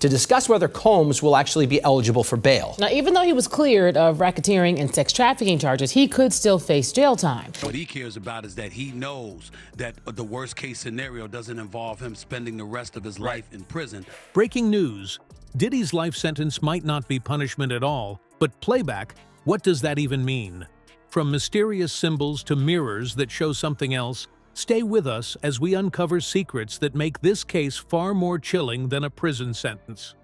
to discuss whether Combs will actually be eligible for bail. Now, even though he was cleared of racketeering and sex trafficking charges, he could still face jail time. What he cares about is that he knows that the worst case scenario doesn't involve him spending the rest of his life in prison. Breaking news. Diddy's life sentence might not be punishment at all, but playback, what does that even mean? From mysterious symbols to mirrors that show something else, stay with us as we uncover secrets that make this case far more chilling than a prison sentence.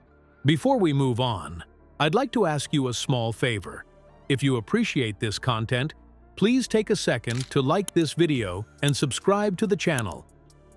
Before we move on, I'd like to ask you a small favor. If you appreciate this content, please take a second to like this video and subscribe to the channel.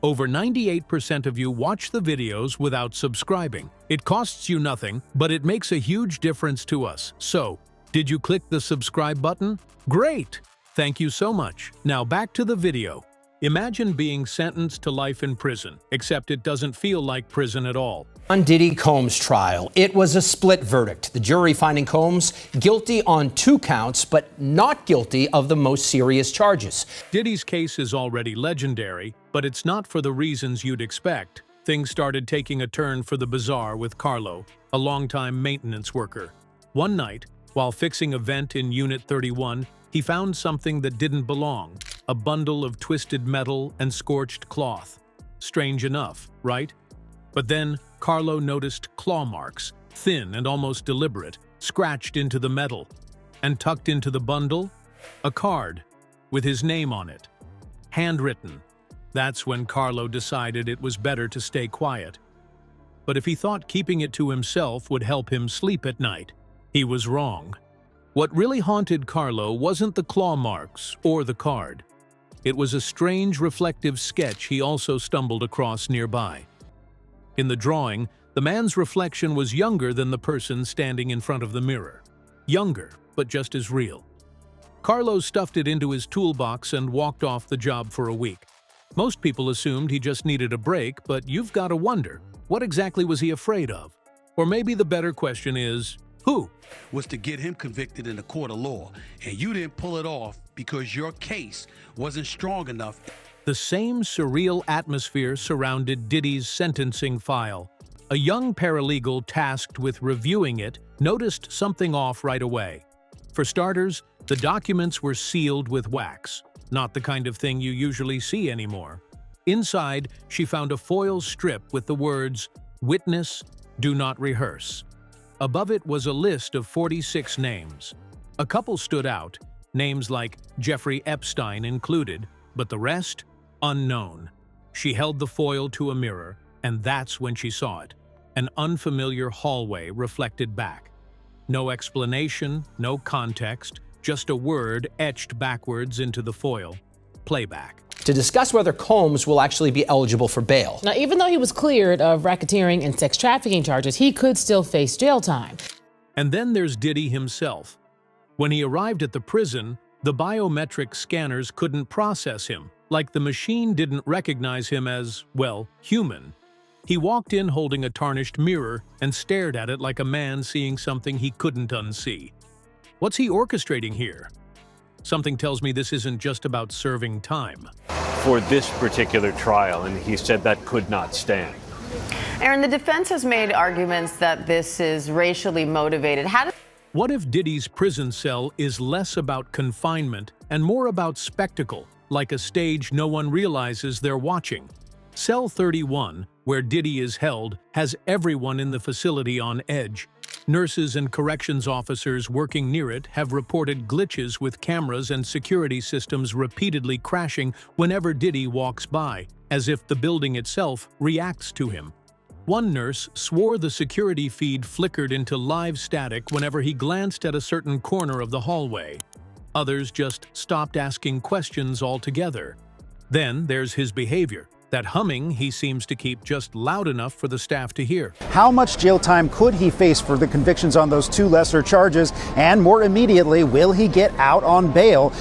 Over 98% of you watch the videos without subscribing. It costs you nothing, but it makes a huge difference to us. So, did you click the subscribe button? Great! Thank you so much. Now back to the video. Imagine being sentenced to life in prison, except it doesn't feel like prison at all. On Diddy Combs' trial, it was a split verdict. The jury finding Combs guilty on 2 counts, but not guilty of the most serious charges. Diddy's case is already legendary, but it's not for the reasons you'd expect. Things started taking a turn for the bizarre with Carlo, a longtime maintenance worker. One night, while fixing a vent in Unit 31, he found something that didn't belong, a bundle of twisted metal and scorched cloth. Strange enough, right? But then, Carlo noticed claw marks, thin and almost deliberate, scratched into the metal. And tucked into the bundle, a card with his name on it, handwritten. That's when Carlo decided it was better to stay quiet. But if he thought keeping it to himself would help him sleep at night, he was wrong. What really haunted Carlo wasn't the claw marks or the card. It was a strange reflective sketch he also stumbled across nearby. In the drawing, the man's reflection was younger than the person standing in front of the mirror. Younger, but just as real. Carlo stuffed it into his toolbox and walked off the job for a week. Most people assumed he just needed a break, but you've got to wonder, what exactly was he afraid of? Or maybe the better question is, who? Was to get him convicted in a court of law, and you didn't pull it off because your case wasn't strong enough. The same surreal atmosphere surrounded Diddy's sentencing file. A young paralegal tasked with reviewing it noticed something off right away. For starters, the documents were sealed with wax, not the kind of thing you usually see anymore. Inside, she found a foil strip with the words, "Witness, do not rehearse." Above it was a list of 46 names. A couple stood out, names like Jeffrey Epstein included, but the rest, unknown. She held the foil to a mirror, and that's when she saw it. An unfamiliar hallway reflected back. No explanation, no context, just a word etched backwards into the foil. Playback. To discuss whether Combs will actually be eligible for bail. Now, even though he was cleared of racketeering and sex trafficking charges, he could still face jail time. And then there's Diddy himself. When he arrived at the prison, the biometric scanners couldn't process him, like the machine didn't recognize him as, well, human. He walked in holding a tarnished mirror and stared at it like a man seeing something he couldn't unsee. What's he orchestrating here? Something tells me this isn't just about serving time. For this particular trial, and he said that could not stand. Aaron, the defense has made arguments that this is racially motivated. What if Diddy's prison cell is less about confinement and more about spectacle, like a stage no one realizes they're watching? Cell 31, where Diddy is held, has everyone in the facility on edge. Nurses and corrections officers working near it have reported glitches with cameras and security systems repeatedly crashing whenever Diddy walks by, as if the building itself reacts to him. One nurse swore the security feed flickered into live static whenever he glanced at a certain corner of the hallway. Others just stopped asking questions altogether. Then there's his behavior. That humming he seems to keep just loud enough for the staff to hear. How much jail time could he face for the convictions on those 2 lesser charges? And more immediately, will he get out on bail?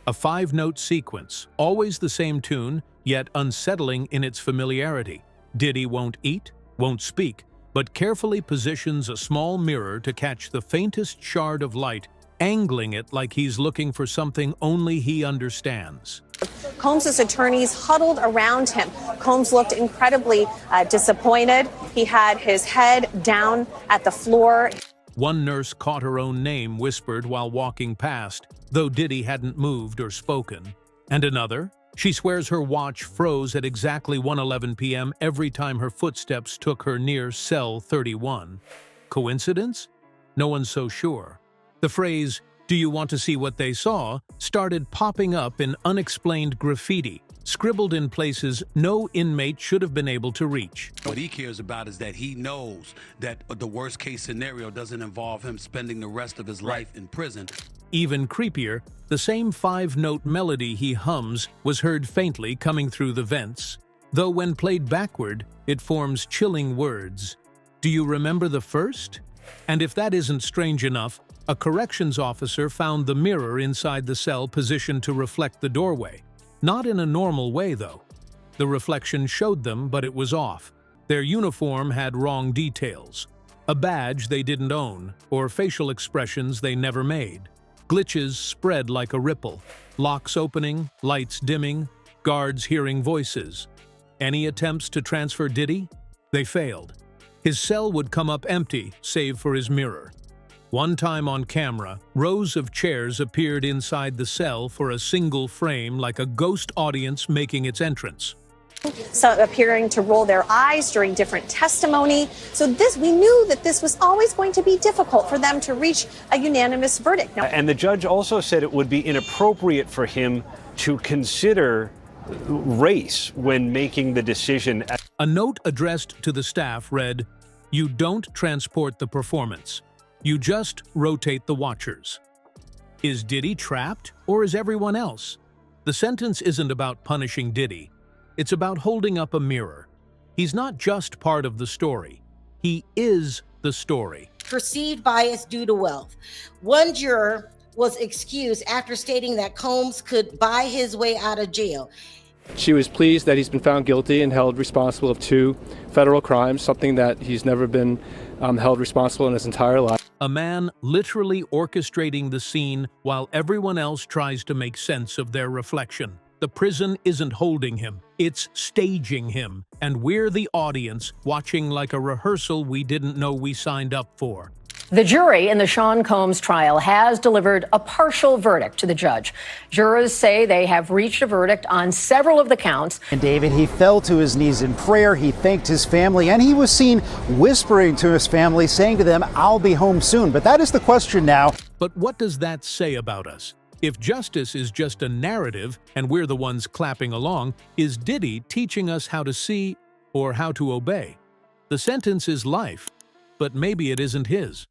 A 5-note sequence, always the same tune, yet unsettling in its familiarity. Diddy won't eat, won't speak, but carefully positions a small mirror to catch the faintest shard of light angling it like he's looking for something only he understands. Combs' attorneys huddled around him. Combs looked incredibly disappointed. He had his head down at the floor. One nurse caught her own name whispered while walking past, though Diddy hadn't moved or spoken. And another? She swears her watch froze at exactly 1:11 p.m. every time her footsteps took her near cell 31. Coincidence? No one's so sure. The phrase, "Do you want to see what they saw?" started popping up in unexplained graffiti, scribbled in places no inmate should have been able to reach. What he cares about is that he knows that the worst case scenario doesn't involve him spending the rest of his life in prison. Even creepier, the same 5-note melody he hums was heard faintly coming through the vents, though when played backward, it forms chilling words. Do you remember the first? And if that isn't strange enough, a corrections officer found the mirror inside the cell positioned to reflect the doorway. Not in a normal way, though. The reflection showed them, but it was off. Their uniform had wrong details. A badge they didn't own, or facial expressions they never made. Glitches spread like a ripple. Locks opening, lights dimming, guards hearing voices. Any attempts to transfer Diddy? They failed. His cell would come up empty, save for his mirror. One time on camera, rows of chairs appeared inside the cell for a single frame like a ghost audience making its entrance. So appearing to roll their eyes during different testimony. So we knew that this was always going to be difficult for them to reach a unanimous verdict. Now, And the judge also said it would be inappropriate for him to consider race when making the decision. A note addressed to the staff read, "You don't transport the performance. You just rotate the watchers." Is Diddy trapped, or is everyone else? The sentence isn't about punishing Diddy. It's about holding up a mirror. He's not just part of the story. He is the story. Perceived bias due to wealth. One juror was excused after stating that Combs could buy his way out of jail. She was pleased that he's been found guilty and held responsible of 2 federal crimes, something that he's never been held responsible in his entire life. A man literally orchestrating the scene while everyone else tries to make sense of their reflection. The prison isn't holding him, it's staging him, and we're the audience watching like a rehearsal we didn't know we signed up for. The jury in the Sean Combs trial has delivered a partial verdict to the judge. Jurors say they have reached a verdict on several of the counts. And David, he fell to his knees in prayer. He thanked his family, and he was seen whispering to his family, saying to them, "I'll be home soon." But that is the question now. But what does that say about us? If justice is just a narrative and we're the ones clapping along, is Diddy teaching us how to see or how to obey? The sentence is life, but maybe it isn't his.